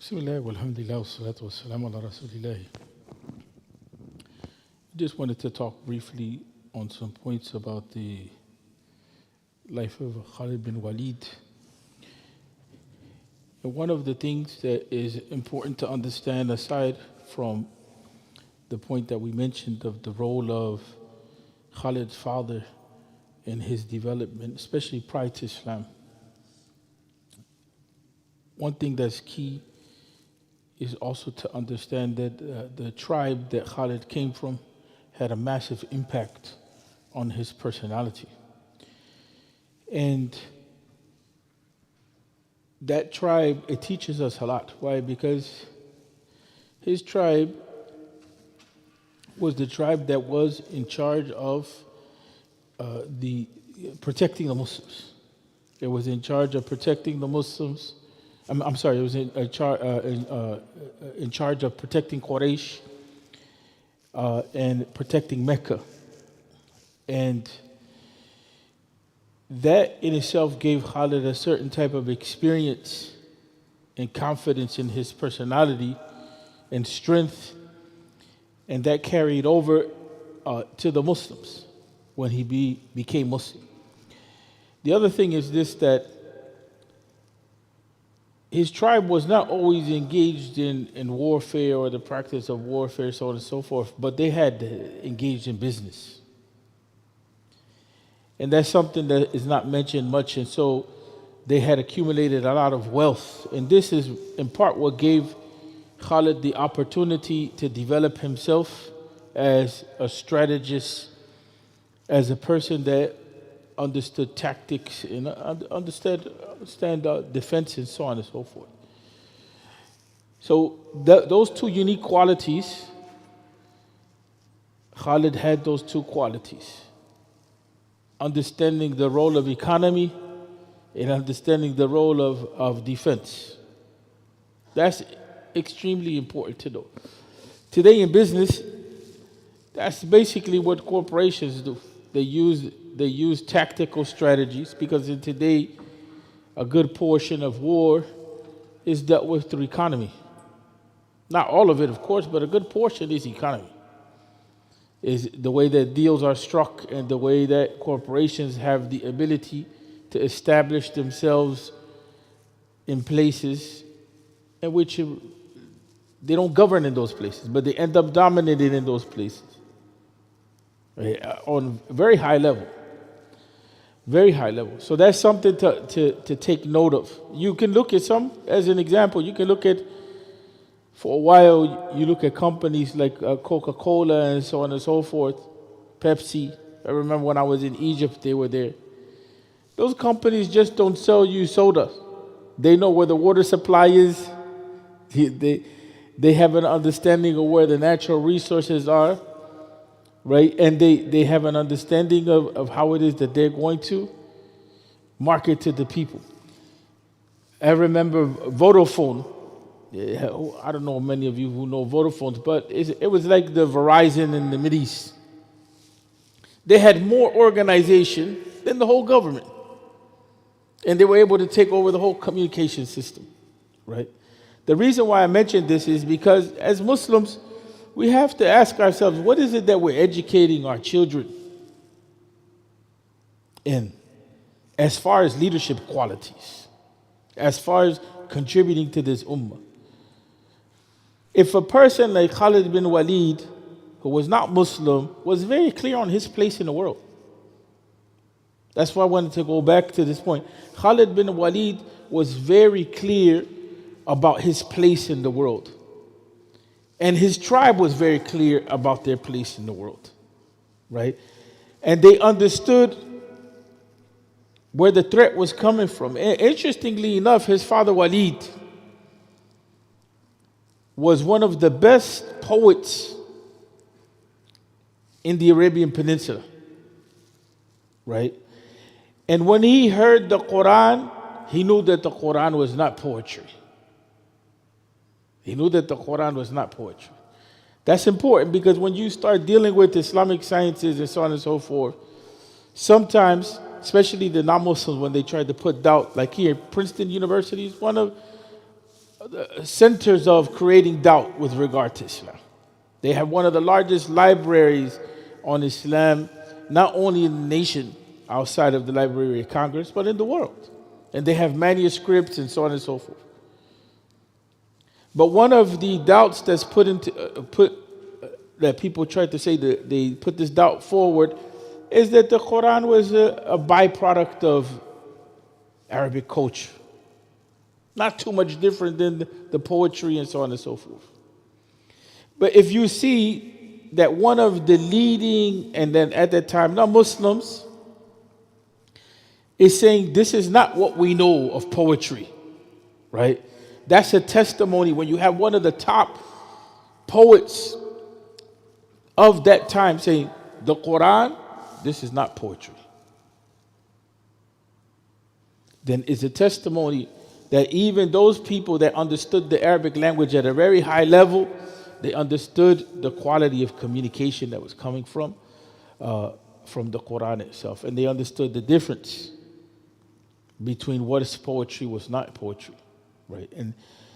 Bismillah, walhamdulillah, wassalatu wassalamu ala rasulillah. Just wanted to talk briefly on some points about the life of Khalid bin Walid. And one of the things that is important to understand, aside from the point that we mentioned of the role of Khalid's father in his development, especially prior to Islam, one thing that's key is also to understand that the tribe that Khalid came from had a massive impact on his personality. And that tribe, it teaches us a lot. Why? Because his tribe was the tribe that was in charge of the protecting the Muslims. It was in charge of protecting the Muslims. I'm sorry, it was in charge of protecting Quraysh and protecting Mecca. And that in itself gave Khalid a certain type of experience and confidence in his personality and strength, and that carried over to the Muslims when he became Muslim. The other thing is this, that his tribe was not always engaged in warfare or the practice of warfare, so on and so forth, but they had engaged in business. And that's something that is not mentioned much, and so they had accumulated a lot of wealth. And this is in part what gave Khalid the opportunity to develop himself as a strategist, as a person that understood tactics and understand defense and so on and so forth. So those two unique qualities, Khalid had those two qualities. Understanding the role of economy and understanding the role of defense. That's extremely important to know. Today in business, that's basically what corporations do. They use tactical strategies because in today a good portion of war is dealt with through economy. Not all of it, of course, but a good portion is economy. Is the way that deals are struck and the way that corporations have the ability to establish themselves in places in which they don't govern in those places, but they end up dominating in those places, right? On a very high level. Very high level. So that's something to take note of. You can look at some, as an example, you can look at, for a while, you look at companies like Coca-Cola and so on and so forth, Pepsi. I remember when I was in Egypt, they were there. Those companies just don't sell you soda. They know where the water supply is. They have an understanding of where the natural resources are, right? And they have an understanding of how it is that they're going to market to the people. I remember Vodafone. Yeah, I don't know many of you who know Vodafones, but it was like the Verizon in the Mideast. They had more organization than the whole government. And they were able to take over the whole communication system, right? The reason why I mentioned this is because as Muslims, we have to ask ourselves, what is it that we're educating our children in as far as leadership qualities, as far as contributing to this ummah? If a person like Khalid bin Walid, who was not Muslim, was very clear on his place in the world. That's why I wanted to go back to this point. Khalid bin Walid was very clear about his place in the world. And his tribe was very clear about their place in the world, right? And they understood where the threat was coming from. Interestingly enough, his father Walid was one of the best poets in the Arabian Peninsula, right? And when he heard the Quran, he knew that the Quran was not poetry. He knew that the Quran was not poetry. That's important because when you start dealing with Islamic sciences and so on and so forth, sometimes, especially the non-Muslims, when they try to put doubt, like here, Princeton University is one of the centers of creating doubt with regard to Islam. They have one of the largest libraries on Islam, not only in the nation outside of the Library of Congress, but in the world. And they have manuscripts and so on and so forth. But one of the doubts that's that people try to say that they put this doubt forward is that the Quran was a byproduct of Arabic culture. Not too much different than the poetry and so on and so forth. But if you see that one of the leading, and then at that time, not Muslims, is saying this is not what we know of poetry, right? That's a testimony when you have one of the top poets of that time saying, the Quran, this is not poetry. Then it's a testimony that even those people that understood the Arabic language at a very high level, they understood the quality of communication that was coming from the Quran itself. And they understood the difference between what is poetry, what's not poetry. Right? And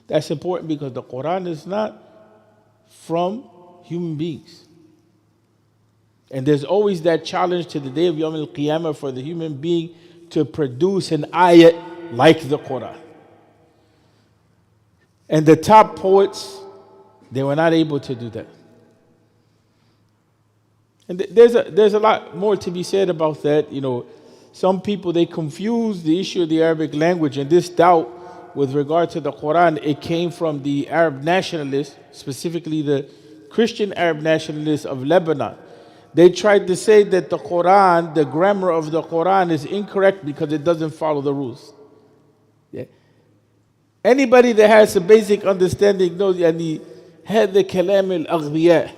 that's important because the Quran is not from human beings. And there's always that challenge to the day of Yawm al-Qiyamah for the human being to produce an ayat like the Quran. And the top poets, they were not able to do that. And there's a lot more to be said about that. You know, some people, they confuse the issue of the Arabic language, and this doubt with regard to the Quran, it came from the Arab nationalists, specifically the Christian Arab nationalists of Lebanon. They tried to say that the Quran, the grammar of the Quran is incorrect because it doesn't follow the rules. Yeah. Anybody that has a basic understanding knows يعني هذا كلام الأغبياء.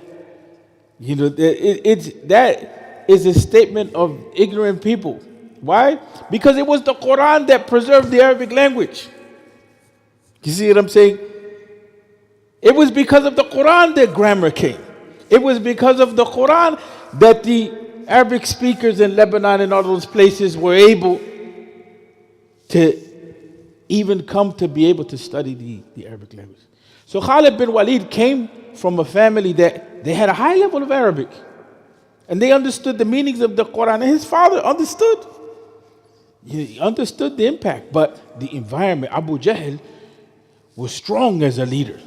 You know, that is a statement of ignorant people. Why? Because it was the Quran that preserved the Arabic language. You see what I'm saying? It was because of the Quran that grammar came. It was because of the Quran that the Arabic speakers in Lebanon and all those places were able to even come to be able to study the Arabic language. So Khalid bin Walid came from a family that they had a high level of Arabic. And they understood the meanings of the Quran. And his father understood. He understood the impact. But the environment, Abu Jahl was strong as a leader.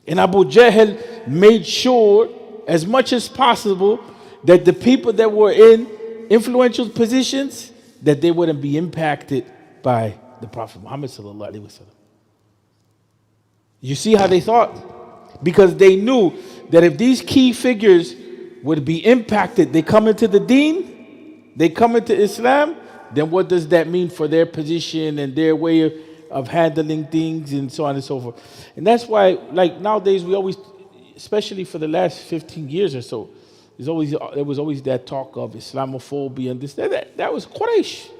And Abu Jahl made sure as much as possible that the people that were in influential positions, that they wouldn't be impacted by the Prophet Muhammad sallallahu alaihi wasallam. You see how they thought? Because they knew that if these key figures would be impacted, they come into the deen, they come into Islam, then what does that mean for their position and their way of handling things and so on and so forth? And that's why, like nowadays, we always, especially for the last 15 years or so, there was always that talk of Islamophobia and this, that was Quraysh.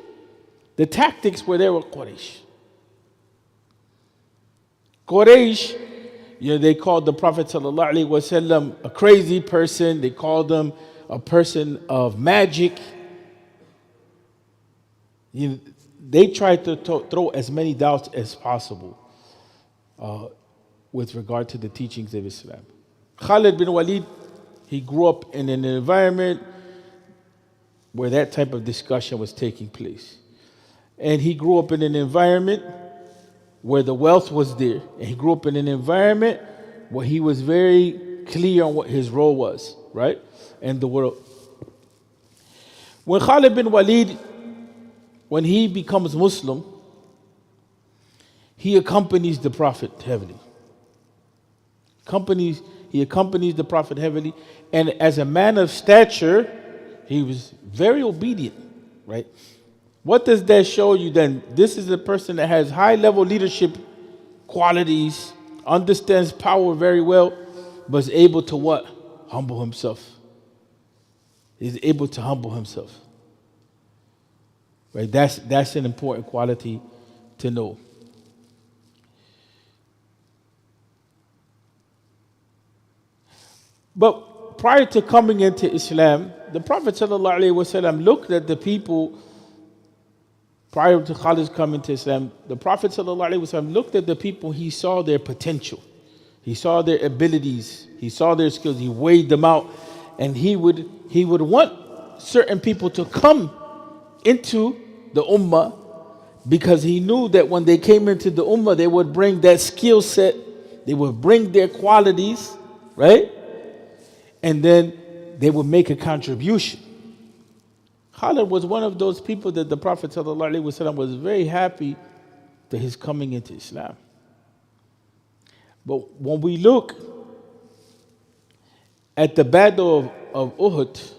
The tactics were there with Quraysh. Quraysh, they called the Prophet ﷺ a crazy person. They called him a person of magic. They tried to throw as many doubts as possible with regard to the teachings of Islam. Khalid bin Walid, he grew up in an environment where that type of discussion was taking place. And he grew up in an environment where the wealth was there. And he grew up in an environment where he was very clear on what his role was, right? In the world. When Khalid bin Walid, when he becomes Muslim, he accompanies the Prophet heavily. He accompanies the Prophet heavily. And as a man of stature, he was very obedient, right? What does that show you then? This is a person that has high level leadership qualities, understands power very well, but is able to what? Humble himself. He's able to humble himself. Right? That's an important quality to know. But prior to coming into Islam, the Prophet ﷺ looked at the people. Prior to Khalid coming to Islam, the Prophet ﷺ looked at the people. He saw their potential. He saw their abilities. He saw their skills. He weighed them out. And he would want certain people to come into the ummah because he knew that when they came into the ummah, they would bring that skill set. They would bring their qualities, right? And then they would make a contribution. Khalid was one of those people that the Prophet ﷺ was very happy to his coming into Islam. But when we look at the battle of Uhud,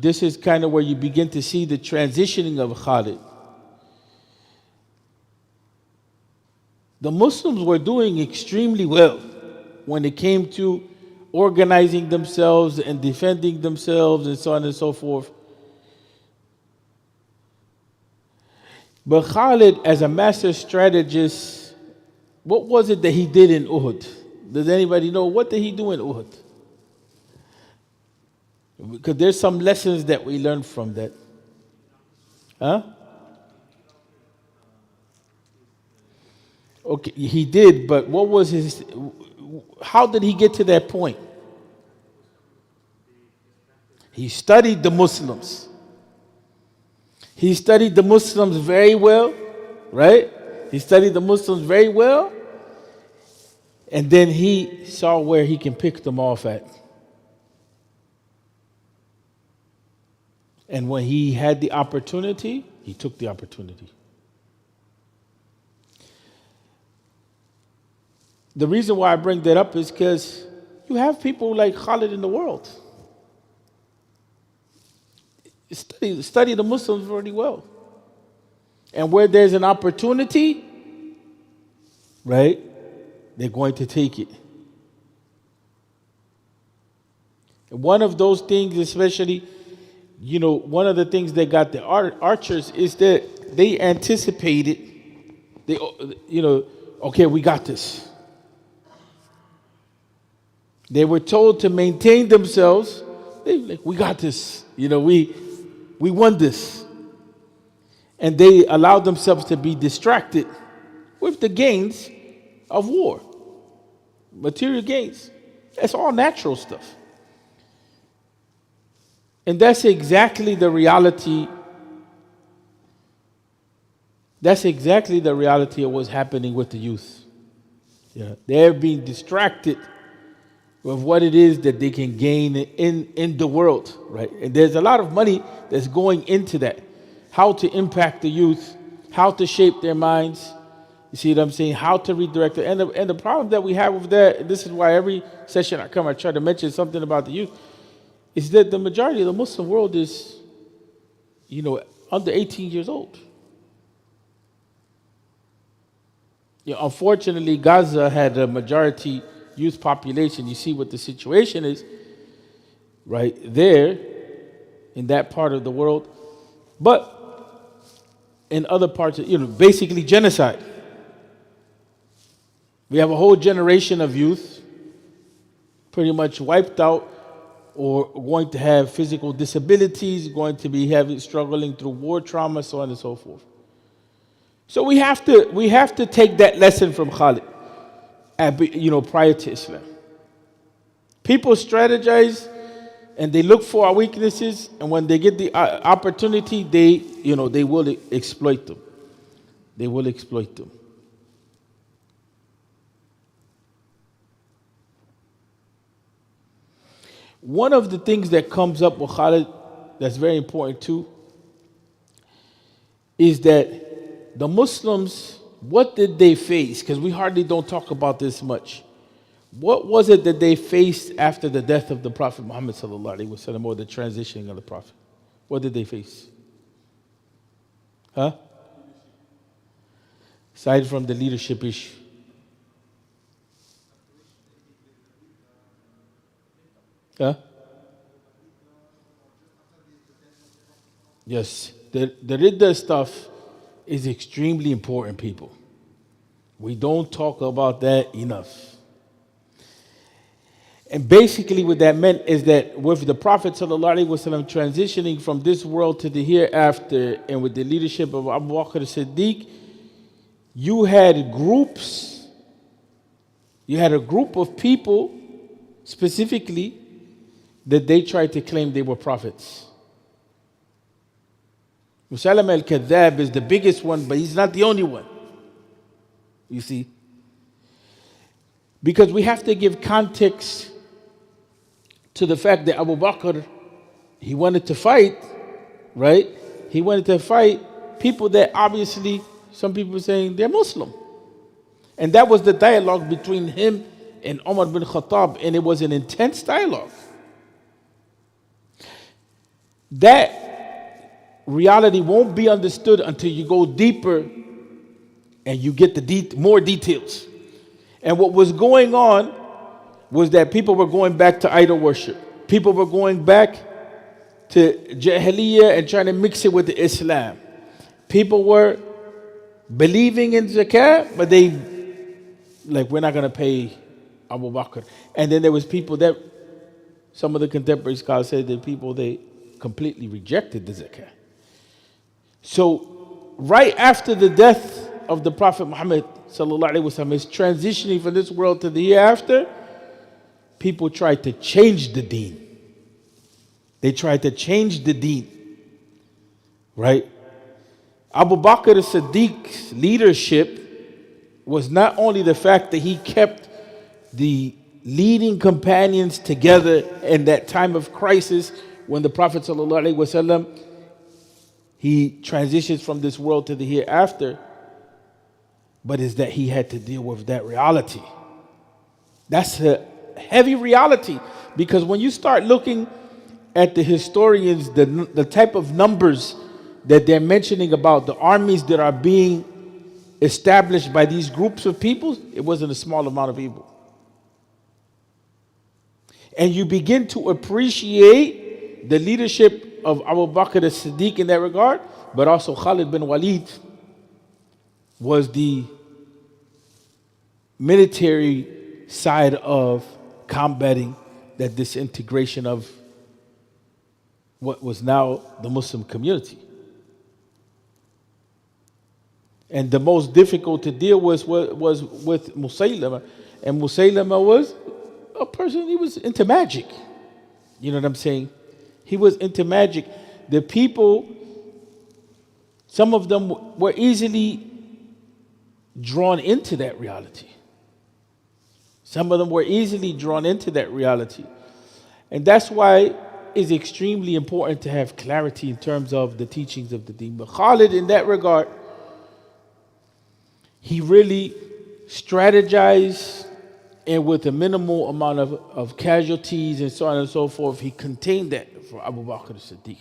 this is kind of where you begin to see the transitioning of Khalid. The Muslims were doing extremely well when it came to organizing themselves and defending themselves and so on and so forth. But Khalid, as a master strategist, what was it that he did in Uhud? Does anybody know? What did he do in Uhud? Because there's some lessons that we learned from that. Huh? Okay, he did, but what was his... How did he get to that point? He studied the Muslims. He studied the Muslims very well, right? He studied the Muslims very well. And then he saw where he can pick them off at. And when he had the opportunity, he took the opportunity. The reason why I bring that up is because you have people like Khalid in the world. Study the Muslims very well. And where there's an opportunity, right, they're going to take it. And one of those things, especially, one of the things that got the archers is that they anticipated, okay, we got this. They were told to maintain themselves. They were like, we got this. We won this. And they allowed themselves to be distracted with the gains of war, material gains. That's all natural stuff. And that's exactly the reality. That's exactly the reality of what's happening with the youth. Yeah, they're being distracted with what it is that they can gain in the world, right? And there's a lot of money that's going into that. How to impact the youth, how to shape their minds. You see what I'm saying? How to redirect it. And the problem that we have with that, this is why every session I come, I try to mention something about the youth, is that the majority of the Muslim world is, under 18 years old. Unfortunately, Gaza had a majority youth population. You see what the situation is right there in that part of the world. But in other parts, basically genocide. We have a whole generation of youth pretty much wiped out, or going to have physical disabilities, going to be struggling through war trauma, so on and so forth. So we have to take that lesson from Khalid, prior to Islam. People strategize and they look for our weaknesses, and when they get the opportunity, they will exploit them. They will exploit them. One of the things that comes up with Khalid that's very important too is that the Muslims, what did they face? Because we hardly don't talk about this much. What was it that they faced after the death of the Prophet Muhammad sallallahu alaihi wasallam, or the transitioning of the Prophet? What did they face? Aside from the leadership issue. Yes, the Ridda stuff is extremely important, people. We don't talk about that enough. And basically what that meant is that with the Prophet ﷺ transitioning from this world to the hereafter, and with the leadership of Abu Bakr as-Siddiq, you had groups. You had a group of people specifically that they tried to claim they were prophets. Musaylama al-Kadhdhab is the biggest one, but he's not the only one. You see? Because we have to give context to the fact that Abu Bakr, he wanted to fight, right? He wanted to fight people that obviously, some people are saying they're Muslim. And that was the dialogue between him and Umar bin Khattab, and it was an intense dialogue. That reality won't be understood until you go deeper and you get the more details. And what was going on was that people were going back to idol worship. People were going back to Jahiliyyah and trying to mix it with the Islam. People were believing in Zakah, but we're not going to pay Abu Bakr. And then there was people that, some of the contemporary scholars said that they completely rejected the Zakah. So right after the death of the Prophet Muhammad sallallahu alaihi wasallam, is transitioning from this world to the hereafter, people tried to change the deen. They tried to change the deen, right? Abu Bakr as-Siddiq's leadership was not only the fact that he kept the leading companions together in that time of crisis when the Prophet sallallahu alaihi wasallam, he transitions from this world to the hereafter, but is that he had to deal with that reality. That's a heavy reality, because when you start looking at the historians, the type of numbers that they're mentioning about the armies that are being established by these groups of people, it wasn't a small amount of people. And you begin to appreciate the leadership of Abu Bakr as-Siddiq in that regard, but also Khalid bin Walid was the military side of combating that disintegration of what was now the Muslim community. And the most difficult to deal with was with Musaylama. And Musaylama was a person, he was into magic. You know what I'm saying? He was into magic. The people, some of them were easily drawn into that reality. Some of them were easily drawn into that reality. And that's why it's extremely important to have clarity in terms of the teachings of the deen. But Khalid, in that regard, he really strategized, and with a minimal amount of casualties and so on and so forth, he contained that for Abu Bakr as-Siddiq.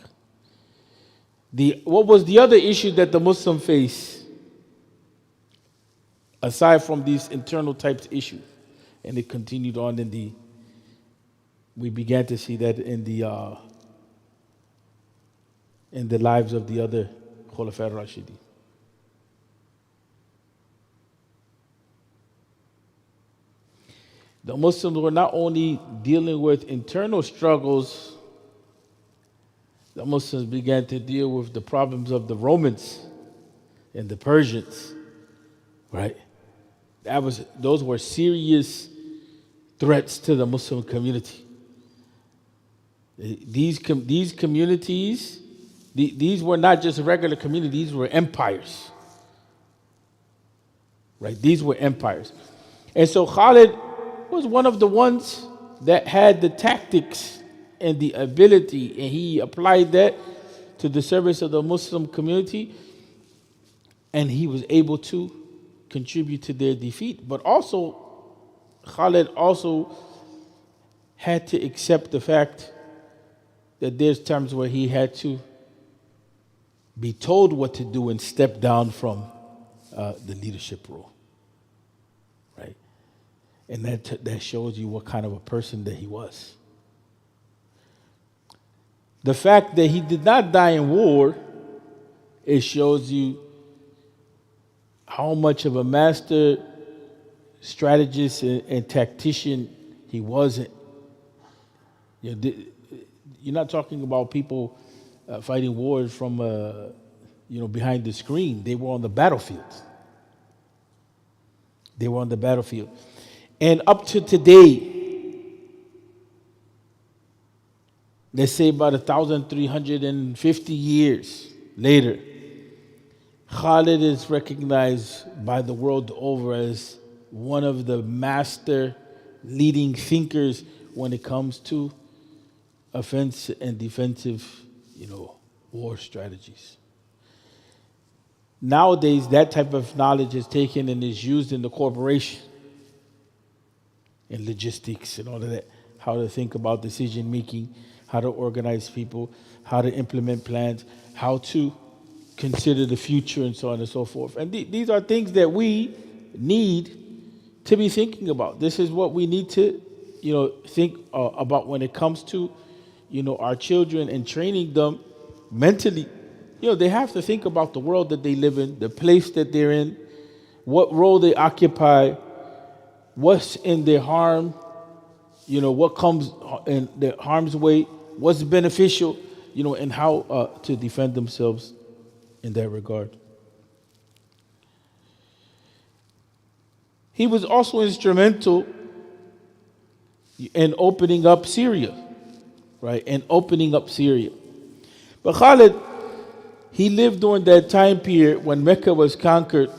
What was the other issue that the Muslim faced, aside from these internal types of issues? And it continued on we began to see that in the lives of the other Khulafa al-Rashidin. The Muslims were not only dealing with internal struggles, the Muslims began to deal with the problems of the Romans and the Persians, right? Those were serious threats to the Muslim community. These communities, these were not just regular communities, these were empires. Right? These were empires. And so Khalid was one of the ones that had the tactics and the ability, and he applied that to the service of the Muslim community, and he was able to contribute to their defeat. But also, Khalid also had to accept the fact that there's times where he had to be told what to do and step down from the leadership role, right? And that shows you what kind of a person that he was. The fact that he did not die in war, it shows you how much of a master strategist and tactician he wasn't. You're not talking about people fighting wars from behind the screen. They were on the battlefield. They were on the battlefield. And up to today, let's say about 1,350 years later, Khalid is recognized by the world over as one of the master leading thinkers when it comes to offensive and defensive, war strategies. Nowadays, that type of knowledge is taken and is used in the corporation, in logistics and all of that, how to think about decision making, how to organize people, how to implement plans, how to consider the future, and so on and so forth. And these are things that we need to be thinking about. This is what we need to, think about when it comes to, our children and training them mentally. They have to think about the world that they live in, the place that they're in, what role they occupy, what's in their harm, what comes in their harm's way, what's beneficial, and how to defend themselves in that regard. He was also instrumental in opening up Syria, right? And opening up Syria. But Khalid, he lived during that time period when Mecca was conquered,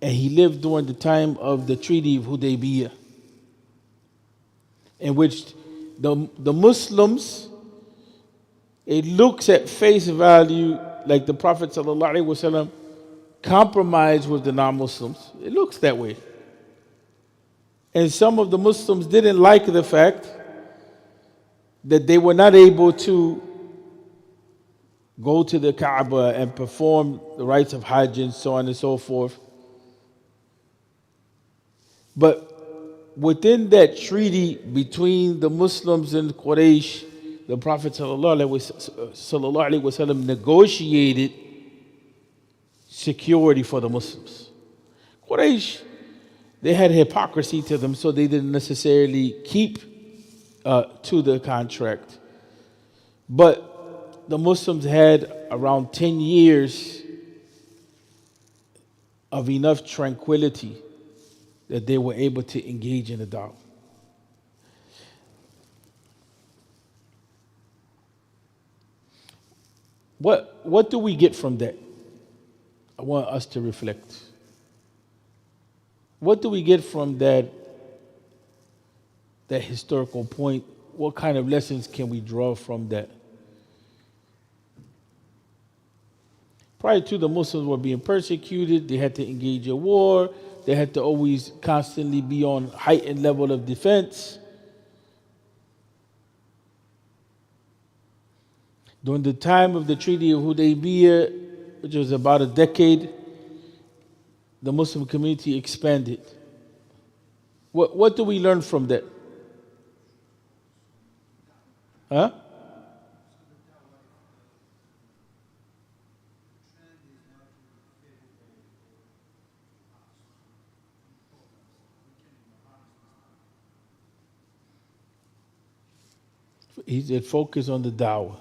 and he lived during the time of the Treaty of Hudaybiyah, in which the Muslims, it looks at face value like the Prophet ﷺ compromised with the non-Muslims. It looks that way. And some of the Muslims didn't like the fact that they were not able to go to the Kaaba and perform the rites of Hajj and so on and so forth. But within that treaty between the Muslims and Quraysh, the Prophet ﷺ negotiated security for the Muslims. Quraysh, they had hypocrisy to them, so they didn't necessarily keep to the contract. But the Muslims had around 10 years of enough tranquility that they were able to engage in the da'wah. What do we get from that? I want us to reflect. What do we get from that historical point? What kind of lessons can we draw from that? Prior to, the Muslims were being persecuted. They had to engage in war. They had to always constantly be on heightened level of defense. During the time of the Treaty of Hudaybiyah, which was about a decade, the Muslim community expanded. What do we learn from that? Huh? He said focus on the da'wah.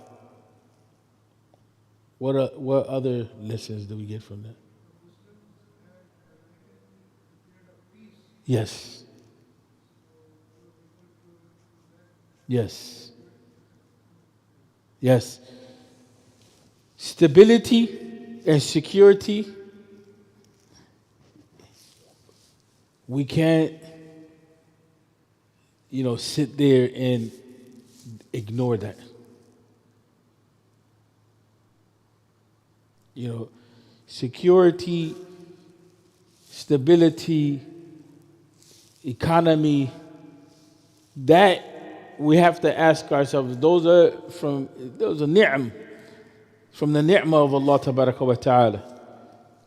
What other lessons do we get from that? Yes. Yes. Yes. Stability and security. We can't, sit there and ignore that. Security, stability, economy, that we have to ask ourselves, those are ni'am, from the ni'mah of Allah tabaraka wa ta'ala.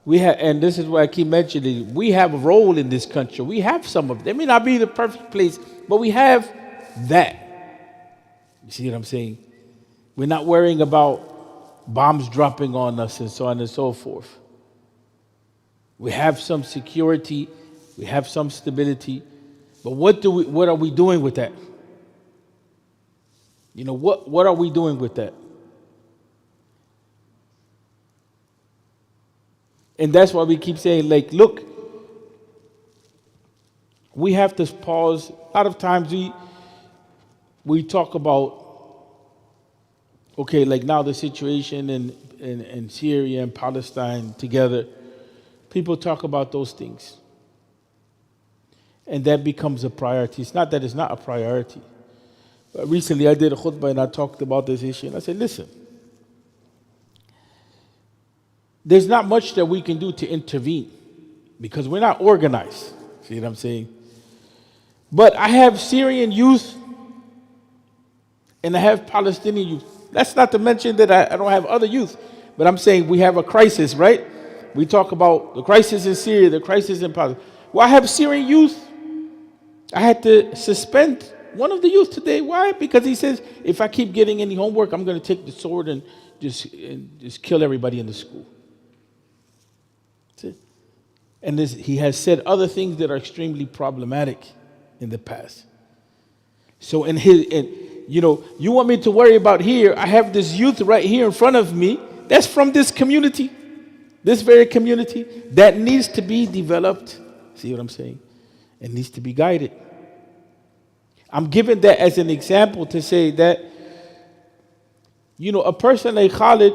And this is why I keep mentioning, we have a role in this country. We have some of them. It may not be the perfect place, but we have that. You see what I'm saying? We're not worrying about bombs dropping on us and so on and so forth. We have some security, we have some stability, but what are we doing with that? What are we doing with that? And that's why we keep saying, look, we have to pause. A lot of times we talk about, okay, now the situation in Syria and Palestine together, people talk about those things. And that becomes a priority. It's not that it's not a priority. But recently I did a khutbah and I talked about this issue. And I said, listen, there's not much that we can do to intervene because we're not organized. See what I'm saying? But I have Syrian youth and I have Palestinian youth. That's not to mention that I don't have other youth. But I'm saying we have a crisis, right? We talk about the crisis in Syria, the crisis in Palestine. Well, I have Syrian youth. I had to suspend one of the youth today. Why? Because he says, if I keep getting any homework, I'm going to take the sword and just kill everybody in the school. And he has said other things that are extremely problematic in the past. So you want me to worry about here? I have this youth right here in front of me. That's from this community, this very community that needs to be developed. See what I'm saying? It needs to be guided. I'm giving that as an example to say that, a person like Khalid,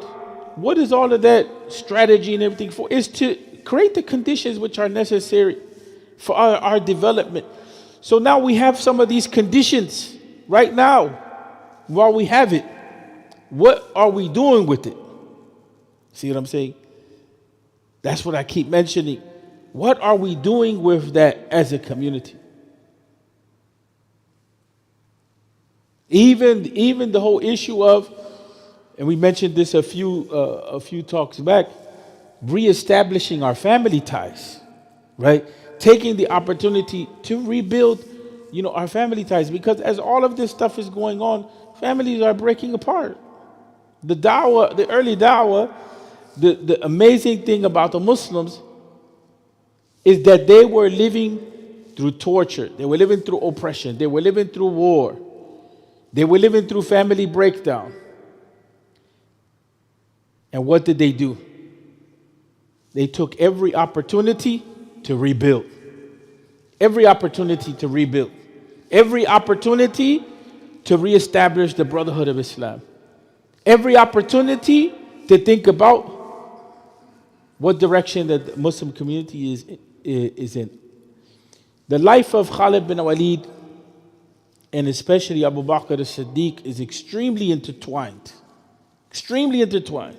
what is all of that strategy and everything for? Is to create the conditions which are necessary for our development. So now we have some of these conditions right now while we have it. What are we doing with it? See what I'm saying? That's what I keep mentioning. What are we doing with that as a community? Even the whole issue of, and we mentioned this a few talks back, reestablishing our family ties, right? Taking the opportunity to rebuild, our family ties, because as all of this stuff is going on, families are breaking apart. The da'wah, the early da'wah, the amazing thing about the Muslims is that they were living through torture. They were living through oppression. They were living through war. They were living through family breakdown. And what did they do? They took every opportunity to rebuild. Every opportunity to rebuild. Every opportunity to reestablish the brotherhood of Islam. Every opportunity to think about what direction the Muslim community is in. The life of Khalid bin Walid, and especially Abu Bakr as-Siddiq, is extremely intertwined. Extremely intertwined.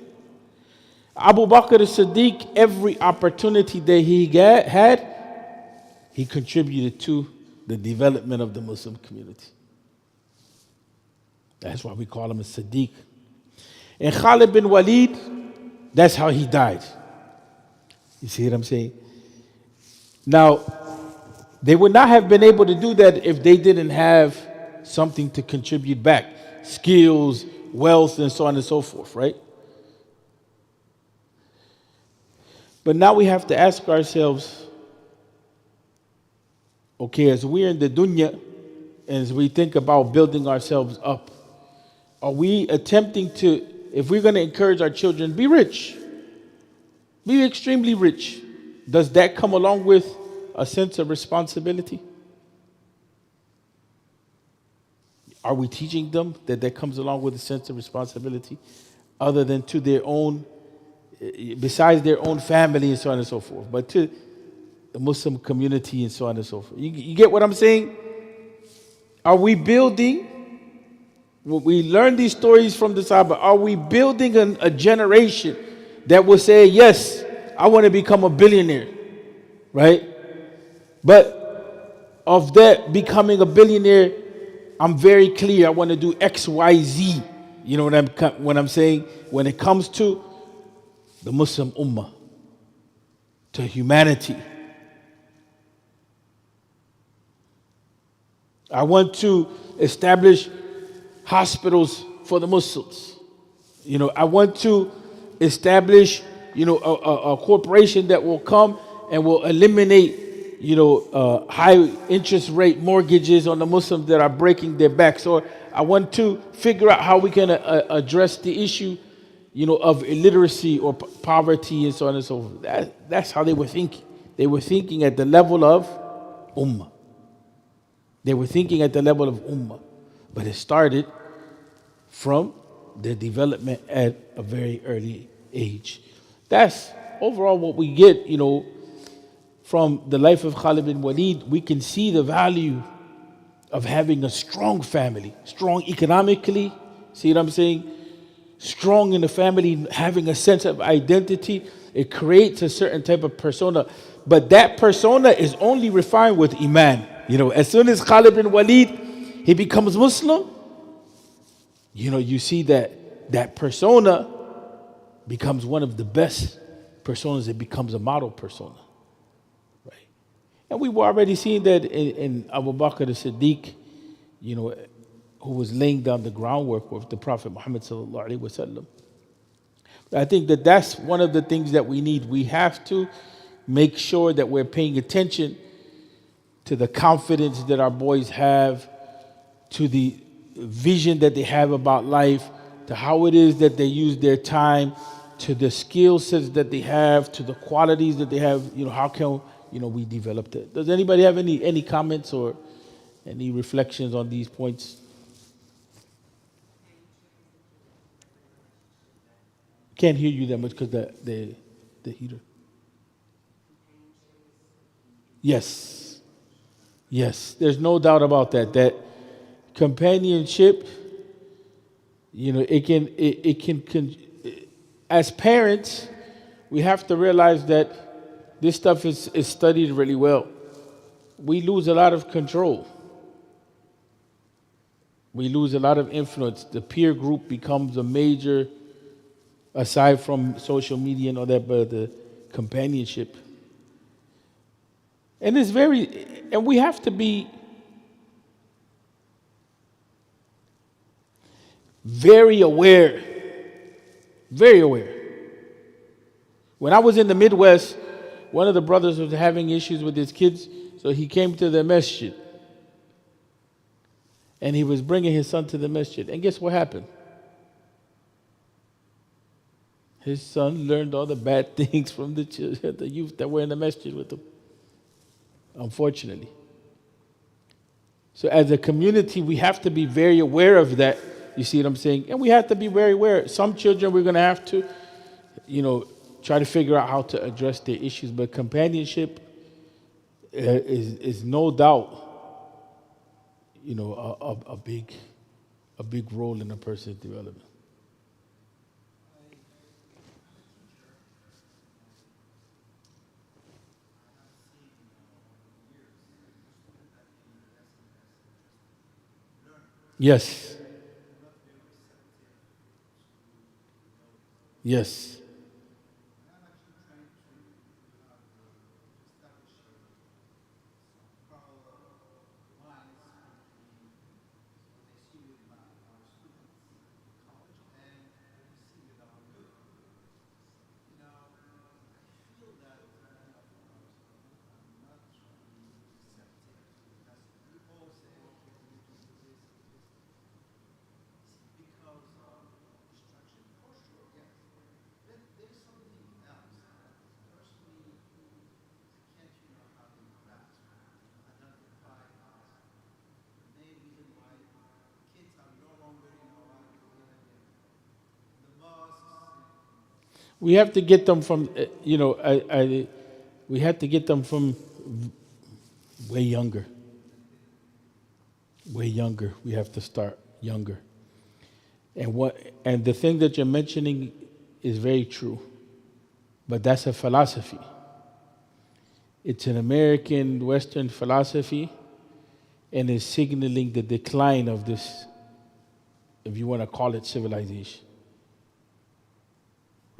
Abu Bakr as-Siddiq, every opportunity that he had, he contributed to the development of the Muslim community. That's why we call him a Siddiq. And Khalid bin Walid, that's how he died. You see what I'm saying? Now, they would not have been able to do that if they didn't have something to contribute back. Skills, wealth, and so on and so forth, right? But now we have to ask ourselves, okay, as we're in the dunya, and as we think about building ourselves up, are we attempting to, if we're going to encourage our children, be rich, be extremely rich, does that come along with a sense of responsibility? Are we teaching them that comes along with a sense of responsibility other than to their own, besides their own family and so on and so forth, but to the Muslim community and so on and so forth? You get what I'm saying? Are we building, when we learn these stories from the Sahaba, are we building a generation that will say, yes, I want to become a billionaire, right? But of that becoming a billionaire, I'm very clear, I want to do X, Y, Z. You know what I'm saying? When it comes to the Muslim Ummah, to humanity. I want to establish hospitals for the Muslims. You know, I want to establish, you know, a corporation that will come and will eliminate, you know, high interest rate mortgages on the Muslims that are breaking their backs. Or I want to figure out how we can address the issue, you know, of illiteracy or poverty and so on and so forth. That's how they were thinking. They were thinking at the level of Ummah. They were thinking at the level of Ummah. But it started from their development at a very early age. That's overall what we get, you know, from the life of Khalid bin Walid. We can see the value of having a strong family, strong economically, see what I'm saying? Strong in the family, having a sense of identity. It creates a certain type of persona. But that persona is only refined with Iman. You know, as soon as Khalid bin Walid, he becomes Muslim, you know, you see that persona becomes one of the best personas. It becomes a model persona, right? And we were already seeing that in Abu Bakr as-Siddiq, you know, who was laying down the groundwork with the Prophet Muhammad sallallahu alaihi wasallam. I think that's one of the things that we need. We have to make sure that we're paying attention to the confidence that our boys have, to the vision that they have about life, to how it is that they use their time, to the skill sets that they have, to the qualities that they have. You know, how can, you know, we develop that? Does anybody have any comments or any reflections on these points? Can't hear you that much because the heater. Yes, there's no doubt about that. That companionship, you know, it can, as parents, we have to realize that this stuff is studied really well. We lose a lot of control. We lose a lot of influence. The peer group becomes a major, aside from social media and all that, but the companionship. And and we have to be very aware. When I was in the Midwest, one of the brothers was having issues with his kids, so he came to the masjid. And he was bringing his son to the masjid. And guess what happened? His son learned all the bad things from the children, the youth that were in the masjid with him. Unfortunately. So as a community, we have to be very aware of that. You see what I'm saying? And we have to be very aware. Some children we're going to have to, try to figure out how to address their issues. But companionship is no doubt, a big role in a person's development. Yes. Yes. We have to get them from, we have to get them from way younger. Way younger. We have to start younger. And the thing that you're mentioning is very true. But that's a philosophy. It's an American Western philosophy, and is signaling the decline of this, if you want to call it, civilization.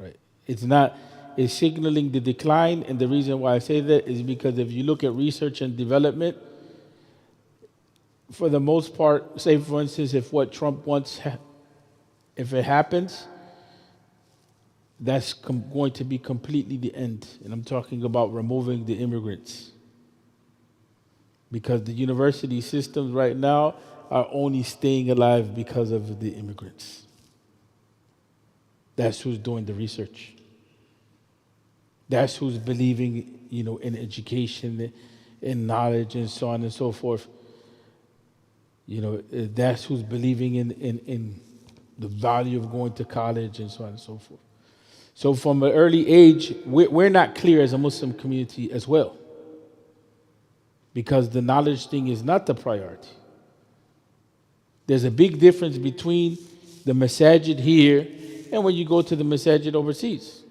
Right? It's signaling the decline, and the reason why I say that is because if you look at research and development, for the most part, say for instance, if what Trump wants, if it happens, that's going to be completely the end. And I'm talking about removing the immigrants. Because the university systems right now are only staying alive because of the immigrants. That's who's doing the research. That's who's believing, in education, in knowledge, and so on and so forth. That's who's believing in the value of going to college, and so on and so forth. So from an early age, we're not clear as a Muslim community as well. Because the knowledge thing is not the priority. There's a big difference between the masajid here and when you go to the masajid overseas.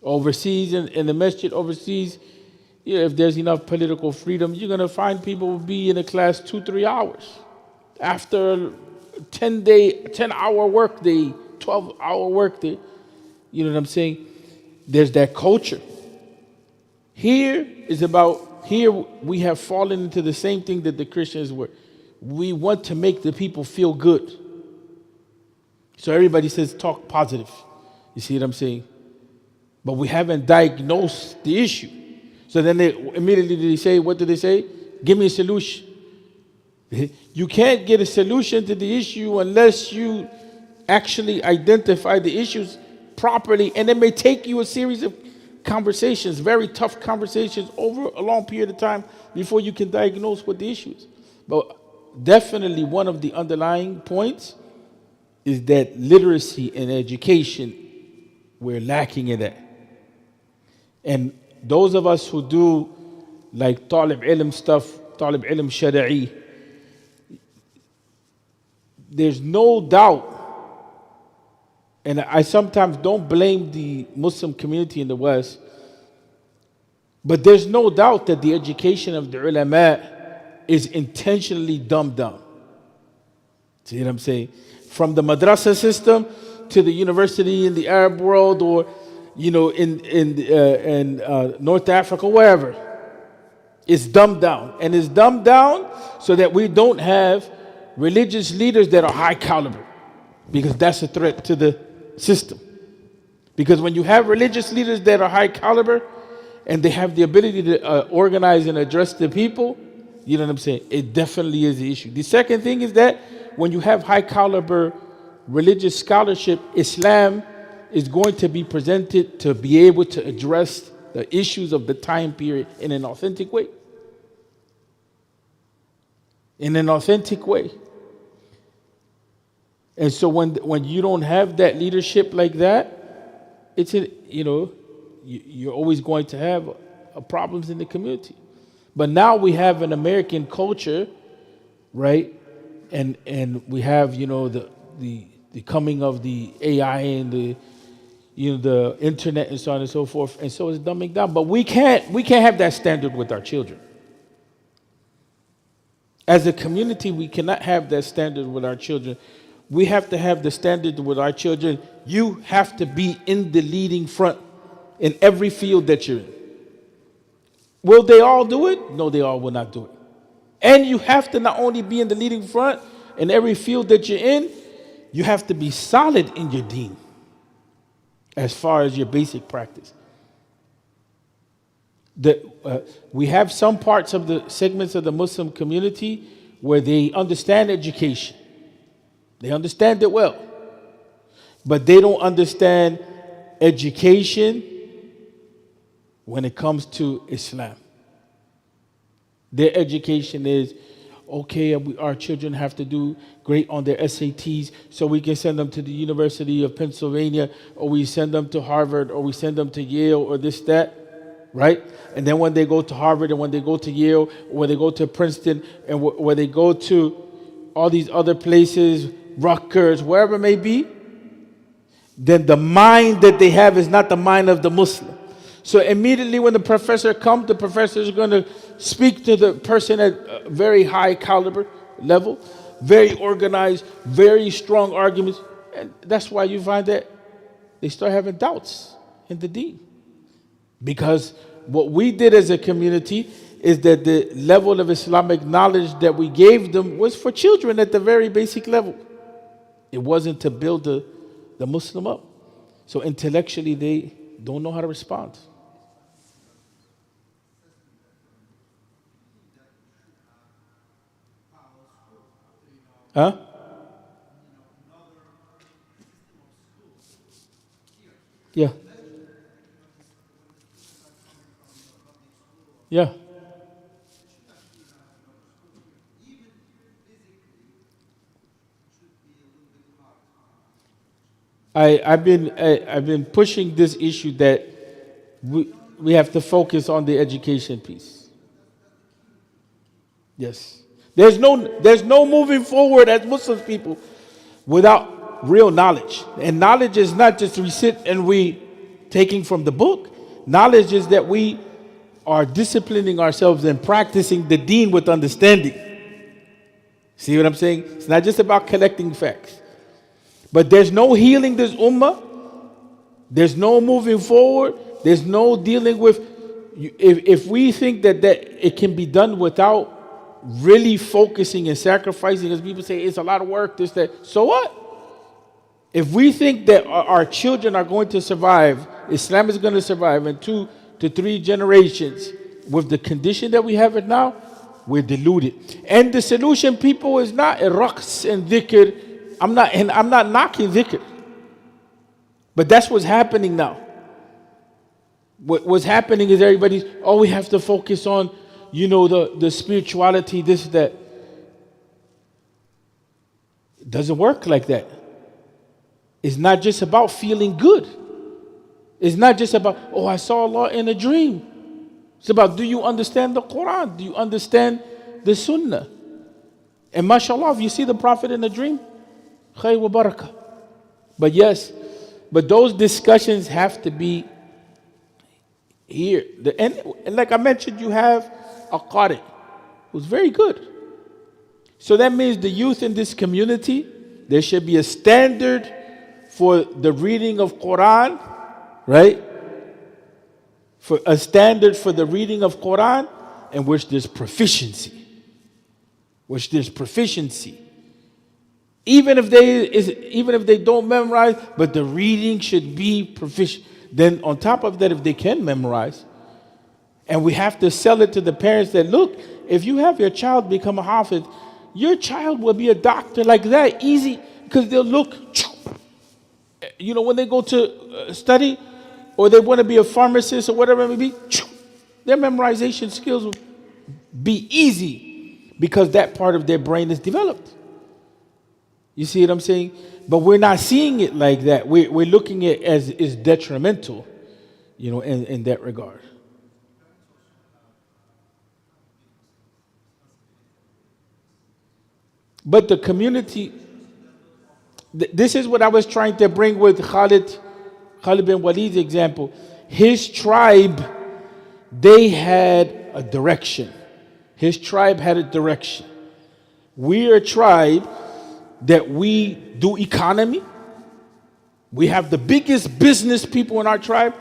Overseas, in the masjid overseas, if there's enough political freedom, you're going to find people will be in a class 2-3 hours. After a 10-hour workday, 12-hour workday, you know what I'm saying? There's that culture. Here we have fallen into the same thing that the Christians were. We want to make the people feel good. So everybody says talk positive. You see what I'm saying? But we haven't diagnosed the issue. So then they say, what do they say? Give me a solution. You can't get a solution to the issue unless you actually identify the issues properly, and it may take you a series of conversations, very tough conversations over a long period of time before you can diagnose what the issue is. But definitely one of the underlying points is that literacy and education, we're lacking in that. And those of us who do like talib ilm stuff, talib ilm shara'i, there's no doubt, and I sometimes don't blame the Muslim community in the West, but there's no doubt that the education of the ulama is intentionally dumbed down. See what I'm saying? From the madrasa system to the university in the Arab world, or in North Africa, wherever, it's dumbed down, and it's dumbed down so that we don't have religious leaders that are high caliber, because that's a threat to the system. Because when you have religious leaders that are high caliber, and they have the ability to organize and address the people, you know what I'm saying? It definitely is the issue. The second thing is that when you have high caliber religious scholarship, Islam is going to be presented to be able to address the issues of the time period in an authentic way. In an authentic way. And so when you don't have that leadership like that, it's you're always going to have problems in the community. But now we have an American culture, right? And we have the coming of the AI and the internet and so on and so forth, and so it's dumbing down. But we can't have that standard with our children. As a community, we cannot have that standard with our children. We have to have the standard with our children. You have to be in the leading front in every field that you're in. Will they all do it? No, they all will not do it. And you have to not only be in the leading front in every field that you're in, you have to be solid in your deen as far as your basic practice. We have some parts of the segments of the Muslim community where they understand education. They understand it well. But they don't understand education when it comes to Islam. Their education is, okay, our children have to do great on their SATs so we can send them to the University of Pennsylvania, or we send them to Harvard, or we send them to Yale, or this, that, right? And then when they go to Harvard, and when they go to Yale, or when they go to Princeton, and when they go to all these other places, Rutgers, wherever it may be, then the mind that they have is not the mind of the Muslim. So immediately when the professor comes, the professor is going to speak to the person at a very high caliber level, very organized, very strong arguments. And that's why you find that they start having doubts in the deen. Because what we did as a community is that the level of Islamic knowledge that we gave them was for children at the very basic level. It wasn't to build the Muslim up. So intellectually, they don't know how to respond. Huh? Yeah. Yeah. I've been pushing this issue that we have to focus on the education piece. Yes. There's no moving forward as Muslim people without real knowledge. And knowledge is not just we sit and we taking from the book. Knowledge is that we are disciplining ourselves and practicing the deen with understanding. See what I'm saying? It's not just about collecting facts. But there's no healing this ummah. There's no moving forward. There's no dealing with. If we think that it can be done without really focusing and sacrificing, as people say, it's a lot of work, this, that. So what? If we think that our children are going to survive, Islam is going to survive in 2 to 3 generations with the condition that we have it now, we're deluded. And the solution, people, is not raqs and dhikr. I'm not knocking dhikr. But that's what's happening now. What's happening is everybody's, we have to focus on, the spirituality, this, that. It doesn't work like that. It's not just about feeling good. It's not just about, I saw Allah in a dream. It's about, do you understand the Quran? Do you understand the Sunnah? And mashallah, if you see the Prophet in a dream, khayr wa barakah. But yes, those discussions have to be here. And like I mentioned, you have a qari who's very good. So that means the youth in this community, there should be a standard for the reading of Quran, right? For a standard for the reading of Quran in which there's proficiency. Even if they don't memorize, but the reading should be proficient. Then on top of that, if they can memorize, And we have to sell it to the parents that, look, if you have your child become a hafiz, your child will be a doctor like that, easy, because they'll look, when they go to study, or they want to be a pharmacist or whatever it may be, their memorization skills will be easy because that part of their brain is developed. You see what I'm saying? But we're not seeing it like that. We're looking at it as is detrimental, in that regard. But the community, this is what I was trying to bring with Khalid bin Walid's example. His tribe, they had a direction. His tribe had a direction. We are a tribe that we do economy. We have the biggest business people in our tribe,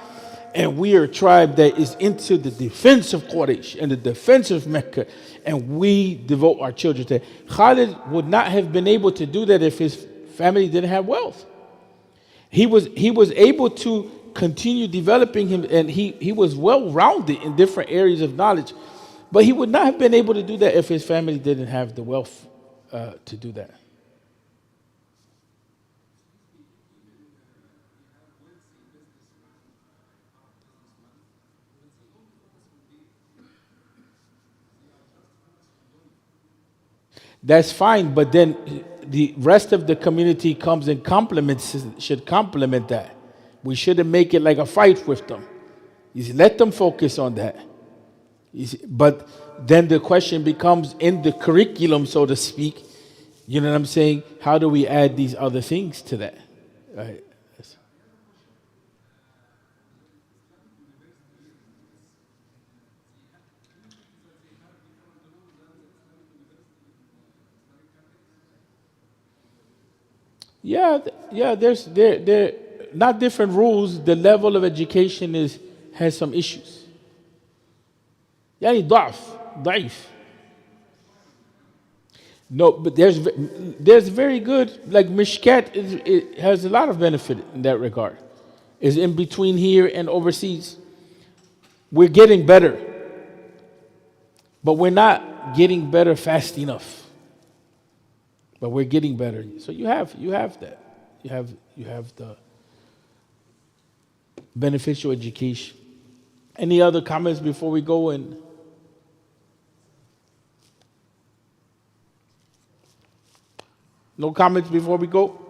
and we are a tribe that is into the defense of Quraysh and the defense of Mecca, and we devote our children to that. Khalid would not have been able to do that if his family didn't have wealth. He was able to continue developing him, and he was well-rounded in different areas of knowledge, but he would not have been able to do that if his family didn't have the wealth to do that. That's fine, but then the rest of the community comes and should complement that. We shouldn't make it like a fight with them. You see, let them focus on that. You see, but then the question becomes in the curriculum, so to speak, you know what I'm saying? How do we add these other things to that? Right. Yeah. There not different rules. The level of education has some issues. يعني ضعيف. No, but there's very good, like Mishkat it has a lot of benefit in that regard. Is in between here and overseas. We're getting better, but we're not getting better fast enough. But we're getting better. So you have that. You have the beneficial education. Any other comments before we go in? No comments before we go?